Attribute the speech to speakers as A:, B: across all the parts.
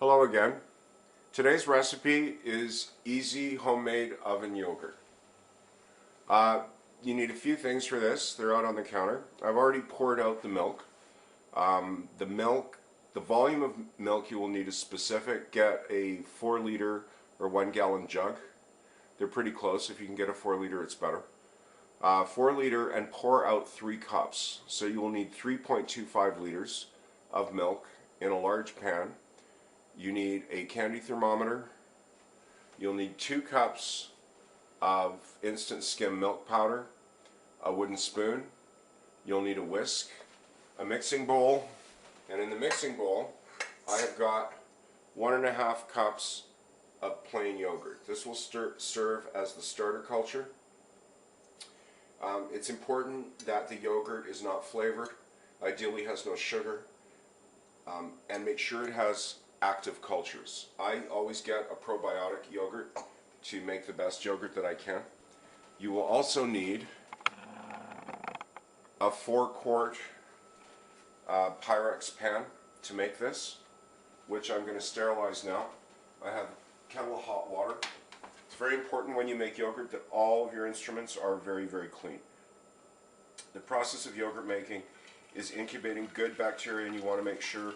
A: Hello again. Today's recipe is easy homemade oven yogurt. You need a few things for this. They're out on the counter. I've already poured out the milk. The volume of milk you will need is specific. Get a 4-liter or 1-gallon jug. They're pretty close. If you can get a 4-liter, it's better. 4-liter, and pour out 3 cups. So you will need 3.25 liters of milk in a large pan. You need a candy thermometer. You'll need 2 cups of instant skim milk powder, a wooden spoon. You'll need a whisk, a mixing bowl, and in the mixing bowl I have got 1.5 cups of plain yogurt. This will serve as the starter culture. It's important that the yogurt is not flavored, ideally has no sugar, and make sure it has active cultures. I always get a probiotic yogurt to make the best yogurt that I can. You will also need a 4-quart Pyrex pan to make this, which I'm going to sterilize now. I have a kettle of hot water. It's very important when you make yogurt that all of your instruments are very, very clean. The process of yogurt making is incubating good bacteria, and you want to make sure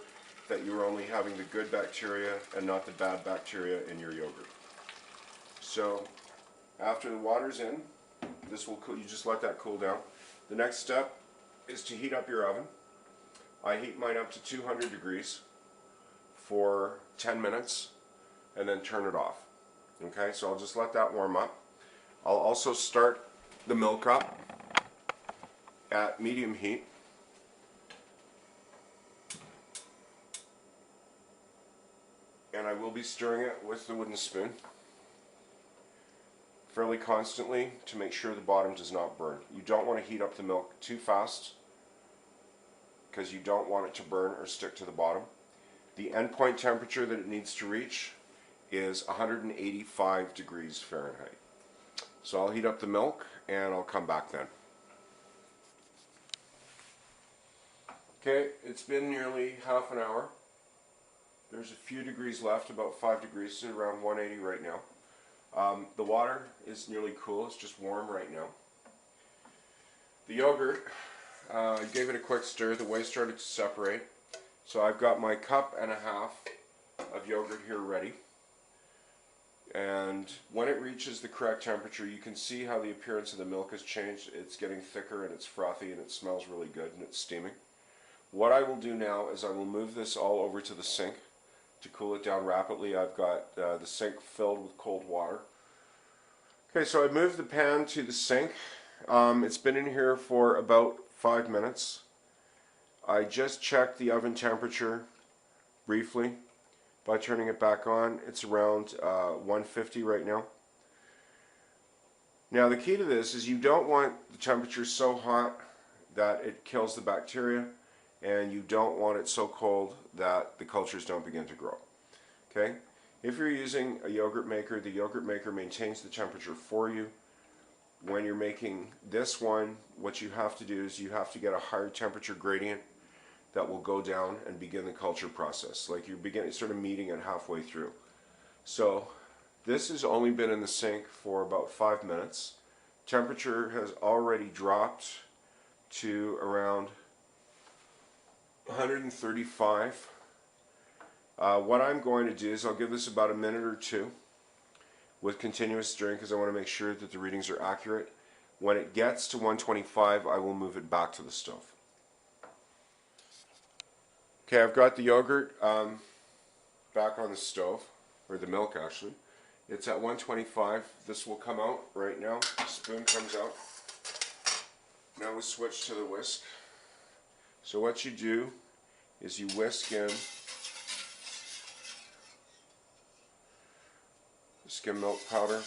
A: that you're only having the good bacteria and not the bad bacteria in your yogurt. So after the water's in, this will cool. You just let that cool down. The next step is to heat up your oven. I heat mine up to 200 degrees for 10 minutes and then turn it off. Okay, so I'll just let that warm up. I'll also start the milk up at medium heat. And I will be stirring it with the wooden spoon fairly constantly to make sure the bottom does not burn. You don't want to heat up the milk too fast because you don't want it to burn or stick to the bottom. The endpoint temperature that it needs to reach is 185 degrees Fahrenheit. So I'll heat up the milk and I'll come back then. Okay, it's been nearly half an hour. There's a few degrees left, about 5 degrees, so around 180 right now. The water is nearly cool, it's just warm right now. The yogurt, I gave it a quick stir, the whey started to separate. So I've got my 1.5 cups of yogurt here ready. And when it reaches the correct temperature, you can see how the appearance of the milk has changed. It's getting thicker and it's frothy and it smells really good and it's steaming. What I will do now is I will move this all over to the sink to cool it down rapidly. I've got the sink filled with cold water. Okay, so I moved the pan to the sink. It's been in here for about 5 minutes. I just checked the oven temperature briefly by turning it back on. It's around 150 right now. Now the key to this is you don't want the temperature so hot that it kills the bacteria, and you don't want it so cold that the cultures don't begin to grow. Okay? If you're using a yogurt maker, the yogurt maker maintains the temperature for you. When you're making this one, what you have to do is you have to get a higher temperature gradient that will go down and begin the culture process. Like you're sort of meeting it halfway through. So this has only been in the sink for about 5 minutes. Temperature has already dropped to around 135. What I'm going to do is I'll give this about a minute or two with continuous stirring because I want to make sure that the readings are accurate. When it gets to 125, I will move it back to the stove. Okay, I've got the yogurt back on the stove, or the milk actually. It's at 125. This will come out right now. The spoon comes out. Now we switch to the whisk. So what you do is you whisk in the skim milk powder.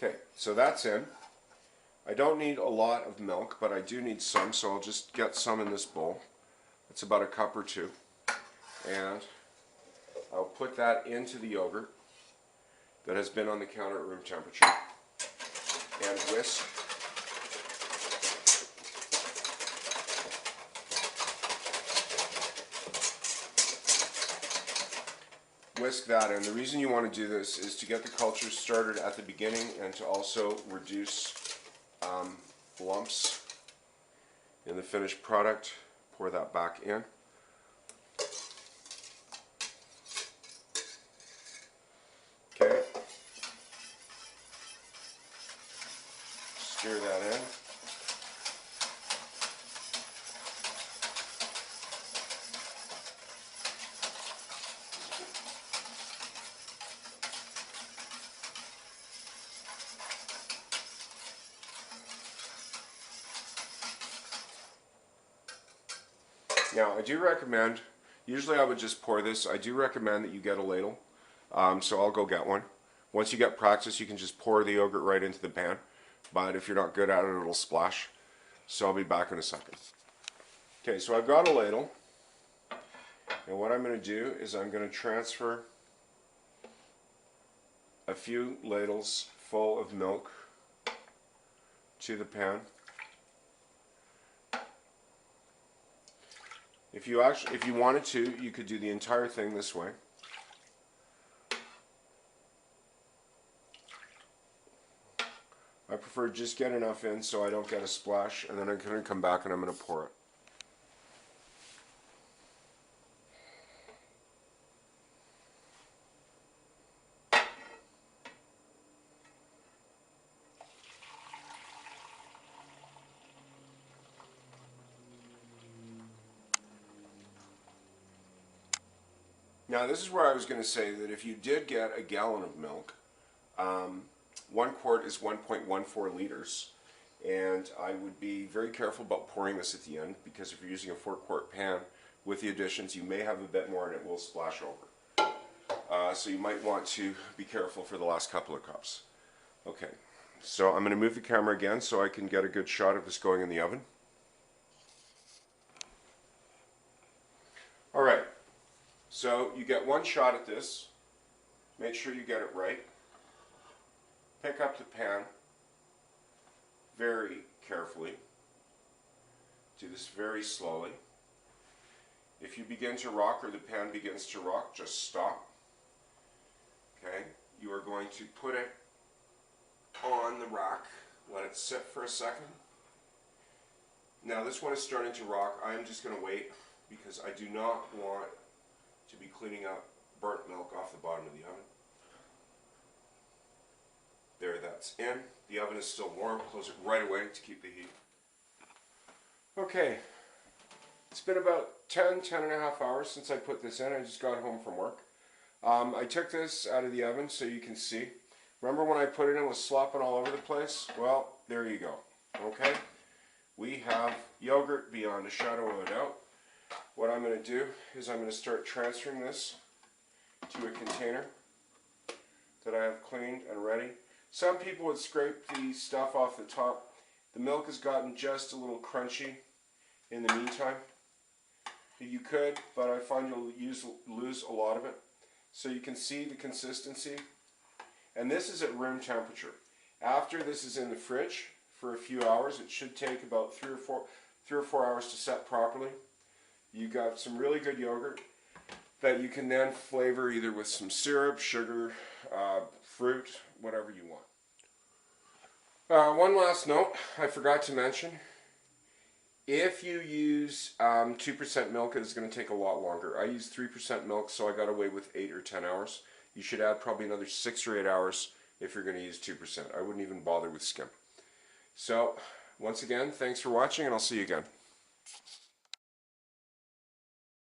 A: Okay, so that's in. I don't need a lot of milk, but I do need some, so I'll just get some in this bowl. It's about a cup or two. And I'll put that into the yogurt that has been on the counter at room temperature and whisk. Whisk that in. The reason you want to do this is to get the culture started at the beginning and to also reduce lumps in the finished product. Pour that back in. Okay. Stir that in. Now, I do recommend, usually I would just pour this, I do recommend that you get a ladle, so I'll go get one. Once you get practice, you can just pour the yogurt right into the pan, but if you're not good at it, it'll splash. So I'll be back in a second. Okay, so I've got a ladle, and what I'm going to do is I'm going to transfer a few ladles full of milk to the pan. If you wanted to, you could do the entire thing this way. I prefer just get enough in so I don't get a splash, and then I'm going to come back and I'm going to pour it. Now this is where I was going to say that if you did get a gallon of milk, 1 quart is 1.14 liters, and I would be very careful about pouring this at the end, because if you're using a 4-quart pan with the additions, you may have a bit more and it will splash over. So you might want to be careful for the last couple of cups. Okay, so I'm going to move the camera again so I can get a good shot of this going in the oven. Alright. So you get one shot at this. Make sure you get it right. Pick up the pan very carefully. Do this very slowly. If you begin to rock or the pan begins to rock, just stop. Okay, you are going to put it on the rack. Let it sit for a second. Now this one is starting to rock. I'm just going to wait because I do not want to be cleaning up burnt milk off the bottom of the oven. There, that's in. The oven is still warm. Close it right away to keep the heat. Okay, it's been about 10 and a half hours since I put this in. I just got home from work. I took this out of the oven so you can see. Remember when I put it in, it was slopping all over the place? Well, there you go. Okay, we have yogurt beyond a shadow of a doubt. What I'm going to do is I'm going to start transferring this to a container that I have cleaned and ready. Some people would scrape the stuff off the top. The milk has gotten just a little crunchy in the meantime. You could, but I find you'll lose a lot of it. So you can see the consistency. And this is at room temperature. After this is in the fridge for a few hours, it should take about 3 or 4 hours to set properly. You got some really good yogurt that you can then flavor either with some syrup, sugar, fruit, whatever you want. One last note I forgot to mention. If you use 2% milk, it is going to take a lot longer. I use 3% milk, so I got away with 8 or 10 hours. You should add probably another 6 or 8 hours if you're going to use 2%. I wouldn't even bother with skim. So, once again, thanks for watching, and I'll see you again.